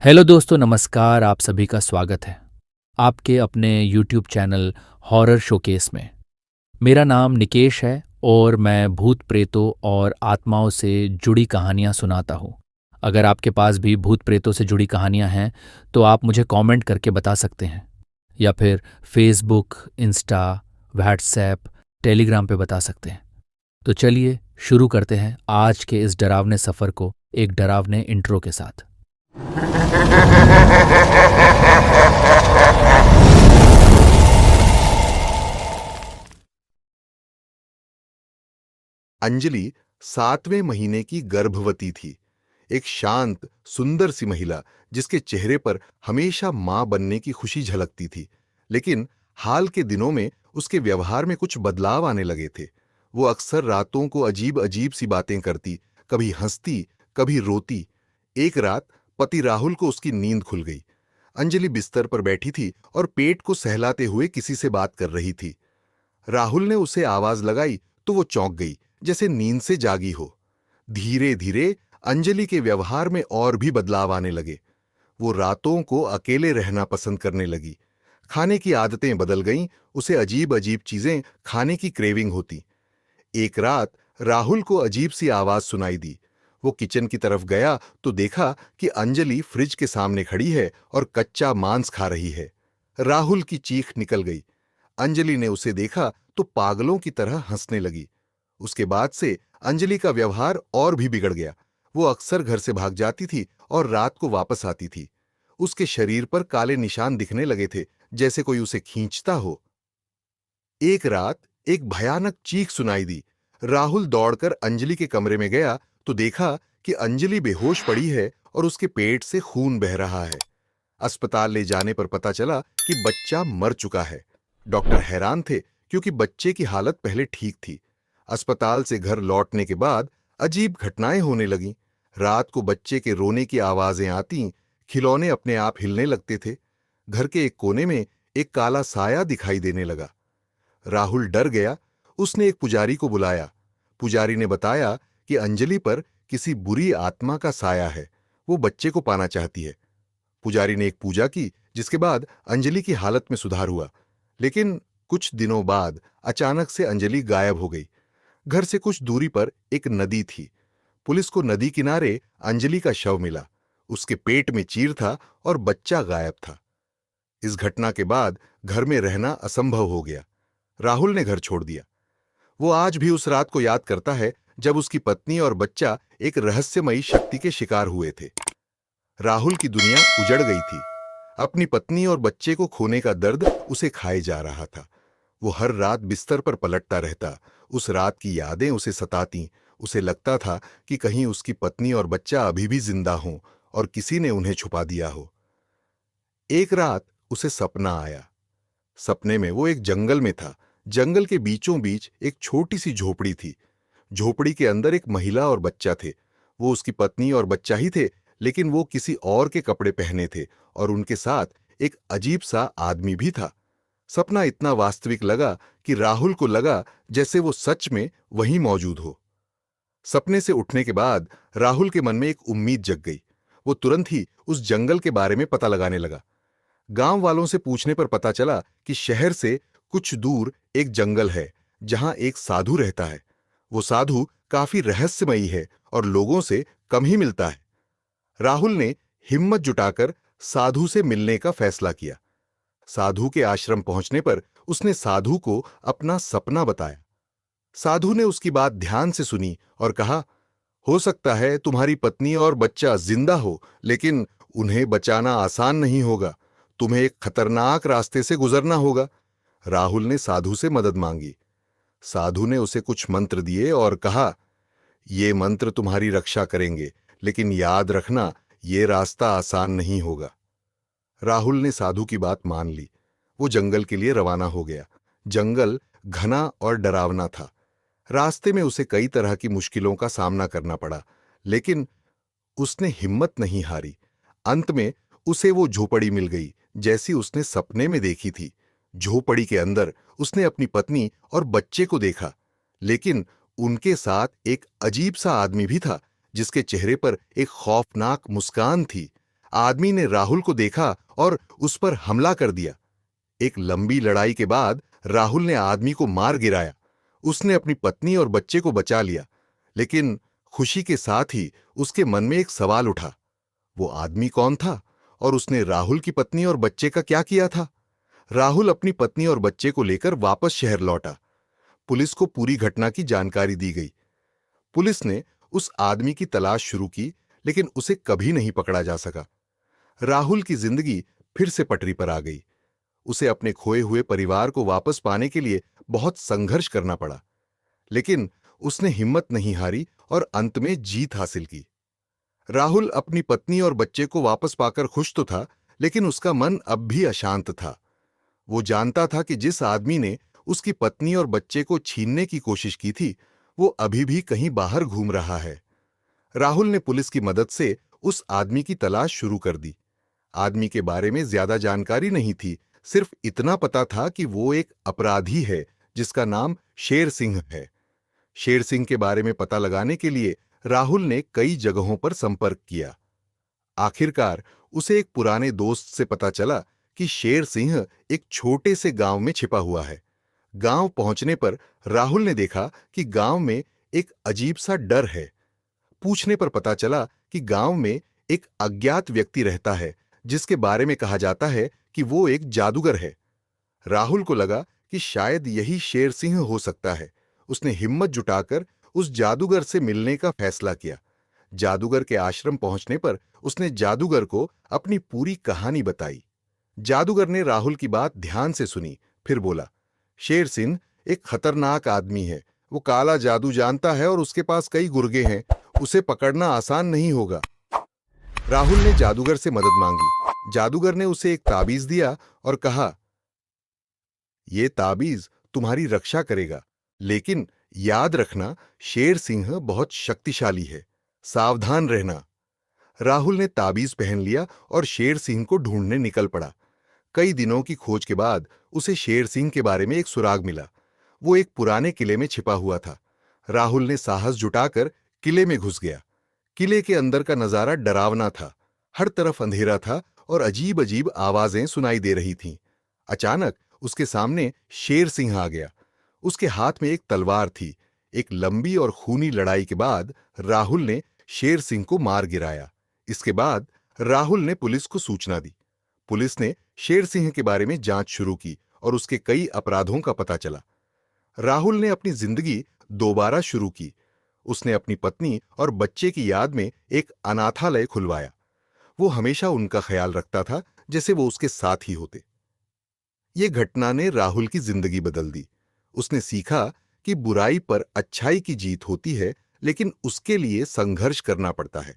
Hello दोस्तों, नमस्कार। आप सभी का स्वागत है आपके अपने यूट्यूब चैनल हॉरर शोकेस में। मेरा नाम निकेश है और मैं भूत प्रेतों और आत्माओं से जुड़ी कहानियाँ सुनाता हूँ। अगर आपके पास भी भूत प्रेतों से जुड़ी कहानियाँ हैं तो आप मुझे कमेंट करके बता सकते हैं, या फिर फेसबुक, इंस्टा, व्हाट्सएप, टेलीग्राम पे बता सकते हैं। तो चलिए शुरू करते हैं आज के इस डरावने सफ़र को एक डरावने इंट्रो के साथ। अंजलि 7वें महीने की गर्भवती थी। एक शांत, सुंदर सी महिला जिसके चेहरे पर हमेशा मां बनने की खुशी झलकती थी। लेकिन हाल के दिनों में उसके व्यवहार में कुछ बदलाव आने लगे थे। वो अक्सर रातों को अजीब अजीब सी बातें करती, कभी हंसती, कभी रोती। एक रात पति राहुल को उसकी नींद खुल गई। अंजलि बिस्तर पर बैठी थी और पेट को सहलाते हुए किसी से बात कर रही थी। राहुल ने उसे आवाज लगाई तो वो चौंक गई, जैसे नींद से जागी हो। धीरे धीरे अंजलि के व्यवहार में और भी बदलाव आने लगे। वो रातों को अकेले रहना पसंद करने लगी। खाने की आदतें बदल गईं, उसे अजीब अजीब चीजें खाने की क्रेविंग होती। एक रात राहुल को अजीब सी आवाज सुनाई दी। वो किचन की तरफ गया तो देखा कि अंजलि फ्रिज के सामने खड़ी है और कच्चा मांस खा रही है। राहुल की चीख निकल गई। अंजलि ने उसे देखा तो पागलों की तरह हंसने लगी। उसके बाद से अंजलि का व्यवहार और भी बिगड़ गया। वो अक्सर घर से भाग जाती थी और रात को वापस आती थी। उसके शरीर पर काले निशान दिखने लगे थे, जैसे कोई उसे खींचता हो। एक रात एक भयानक चीख सुनाई दी। राहुल दौड़कर अंजलि के कमरे में गया तो देखा कि अंजलि बेहोश पड़ी है और उसके पेट से खून बह रहा है। अस्पताल ले जाने पर पता चला कि बच्चा मर चुका है। डॉक्टर हैरान थे क्योंकि बच्चे की हालत पहले ठीक थी। अस्पताल से घर लौटने के बाद अजीब घटनाएं होने लगीं। रात को बच्चे के रोने की आवाजें आती, खिलौने अपने आप हिलने लगते थे। घर के एक कोने में एक काला साया दिखाई देने लगा। राहुल डर गया। उसने एक पुजारी को बुलाया। पुजारी ने बताया कि अंजलि पर किसी बुरी आत्मा का साया है। वो बच्चे को पाना चाहती है। पुजारी ने एक पूजा की, जिसके बाद अंजलि की हालत में सुधार हुआ। लेकिन कुछ दिनों बाद अचानक से अंजलि गायब हो गई। घर से कुछ दूरी पर एक नदी थी। पुलिस को नदी किनारे अंजलि का शव मिला। उसके पेट में चीर था और बच्चा गायब था। इस घटना के बाद घर में रहना असंभव हो गया। राहुल ने घर छोड़ दिया। वो आज भी उस रात को याद करता है जब उसकी पत्नी और बच्चा एक रहस्यमयी शक्ति के शिकार हुए थे। राहुल की दुनिया उजड़ गई थी। अपनी पत्नी और बच्चे को खोने का दर्द उसे खाए जा रहा था। वो हर रात बिस्तर पर पलटता रहता। उस रात की यादें उसे सतातीं। उसे लगता था कि कहीं उसकी पत्नी और बच्चा अभी भी जिंदा हों और किसी ने उन्हें छुपा दिया हो। एक रात उसे सपना आया। सपने में वो एक जंगल में था। जंगल के बीचों बीच एक छोटी सी झोपड़ी थी। झोपड़ी के अंदर एक महिला और बच्चा थे। वो उसकी पत्नी और बच्चा ही थे, लेकिन वो किसी और के कपड़े पहने थे और उनके साथ एक अजीब सा आदमी भी था। सपना इतना वास्तविक लगा कि राहुल को लगा जैसे वो सच में वहीं मौजूद हो। सपने से उठने के बाद राहुल के मन में एक उम्मीद जग गई। वो तुरंत ही उस जंगल के बारे में पता लगाने लगा। गांव वालों से पूछने पर पता चला कि शहर से कुछ दूर एक जंगल है जहां एक साधु रहता है। वो साधु काफी रहस्यमयी है और लोगों से कम ही मिलता है। राहुल ने हिम्मत जुटाकर साधु से मिलने का फैसला किया। साधु के आश्रम पहुंचने पर उसने साधु को अपना सपना बताया। साधु ने उसकी बात ध्यान से सुनी और कहा, हो सकता है तुम्हारी पत्नी और बच्चा जिंदा हो, लेकिन उन्हें बचाना आसान नहीं होगा। तुम्हें एक खतरनाक रास्ते से गुजरना होगा। राहुल ने साधु से मदद मांगी। साधु ने उसे कुछ मंत्र दिए और कहा, ये मंत्र तुम्हारी रक्षा करेंगे, लेकिन याद रखना, ये रास्ता आसान नहीं होगा। राहुल ने साधु की बात मान ली। वो जंगल के लिए रवाना हो गया। जंगल घना और डरावना था। रास्ते में उसे कई तरह की मुश्किलों का सामना करना पड़ा, लेकिन उसने हिम्मत नहीं हारी। अंत में उसे वो झोपड़ी मिल गई जैसी उसने सपने में देखी थी। झोपड़ी के अंदर उसने अपनी पत्नी और बच्चे को देखा, लेकिन उनके साथ एक अजीब सा आदमी भी था जिसके चेहरे पर एक खौफनाक मुस्कान थी। आदमी ने राहुल को देखा और उस पर हमला कर दिया। एक लंबी लड़ाई के बाद राहुल ने आदमी को मार गिराया। उसने अपनी पत्नी और बच्चे को बचा लिया, लेकिन खुशी के साथ ही उसके मन में एक सवाल उठा। वो आदमी कौन था और उसने राहुल की पत्नी और बच्चे का क्या किया था? राहुल अपनी पत्नी और बच्चे को लेकर वापस शहर लौटा। पुलिस को पूरी घटना की जानकारी दी गई। पुलिस ने उस आदमी की तलाश शुरू की, लेकिन उसे कभी नहीं पकड़ा जा सका। राहुल की जिंदगी फिर से पटरी पर आ गई। उसे अपने खोए हुए परिवार को वापस पाने के लिए बहुत संघर्ष करना पड़ा, लेकिन उसने हिम्मत नहीं हारी और अंत में जीत हासिल की। राहुल अपनी पत्नी और बच्चे को वापस पाकर खुश तो था, लेकिन उसका मन अब भी अशांत था। वो जानता था कि जिस आदमी ने उसकी पत्नी और बच्चे को छीनने की कोशिश की थी, वो अभी भी कहीं बाहर घूम रहा है। राहुल ने पुलिस की मदद से उस आदमी की तलाश शुरू कर दी। आदमी के बारे में ज्यादा जानकारी नहीं थी, सिर्फ इतना पता था कि वो एक अपराधी है जिसका नाम शेर सिंह है। शेर सिंह के बारे में पता लगाने के लिए राहुल ने कई जगहों पर संपर्क किया। आखिरकार उसे एक पुराने दोस्त से पता चला कि शेर सिंह एक छोटे से गांव में छिपा हुआ है। गांव पहुंचने पर राहुल ने देखा कि गांव में एक अजीब सा डर है। पूछने पर पता चला कि गांव में एक अज्ञात व्यक्ति रहता है जिसके बारे में कहा जाता है कि वो एक जादूगर है। राहुल को लगा कि शायद यही शेर सिंह हो सकता है। उसने हिम्मत जुटाकर उस जादूगर से मिलने का फैसला किया। जादूगर के आश्रम पहुंचने पर उसने जादूगर को अपनी पूरी कहानी बताई। जादूगर ने राहुल की बात ध्यान से सुनी, फिर बोला, शेर सिंह एक खतरनाक आदमी है। वो काला जादू जानता है और उसके पास कई गुर्गे हैं। उसे पकड़ना आसान नहीं होगा। राहुल ने जादूगर से मदद मांगी। जादूगर ने उसे एक ताबीज दिया और कहा, ये ताबीज तुम्हारी रक्षा करेगा, लेकिन याद रखना शेर सिंह बहुत शक्तिशाली है। सावधान रहना। राहुल ने ताबीज पहन लिया और शेर सिंह को ढूंढने निकल पड़ा। कई दिनों की खोज के बाद उसे शेर सिंह के बारे में एक सुराग मिला। वो एक पुराने किले में छिपा हुआ था। राहुल ने साहस जुटाकर किले में घुस गया। किले के अंदर का नजारा डरावना था। हर तरफ अंधेरा था और अजीब अजीब आवाजें सुनाई दे रही थीं। अचानक उसके सामने शेर सिंह आ गया। उसके हाथ में एक तलवार थी। एक लंबी और खूनी लड़ाई के बाद राहुल ने शेर सिंह को मार गिराया। इसके बाद राहुल ने पुलिस को सूचना दी। पुलिस ने शेर सिंह के बारे में जांच शुरू की और उसके कई अपराधों का पता चला। राहुल ने अपनी जिंदगी दोबारा शुरू की। उसने अपनी पत्नी और बच्चे की याद में एक अनाथालय खुलवाया। वो हमेशा उनका ख्याल रखता था जैसे वो उसके साथ ही होते। ये घटना ने राहुल की जिंदगी बदल दी। उसने सीखा कि बुराई पर अच्छाई की जीत होती है, लेकिन उसके लिए संघर्ष करना पड़ता है।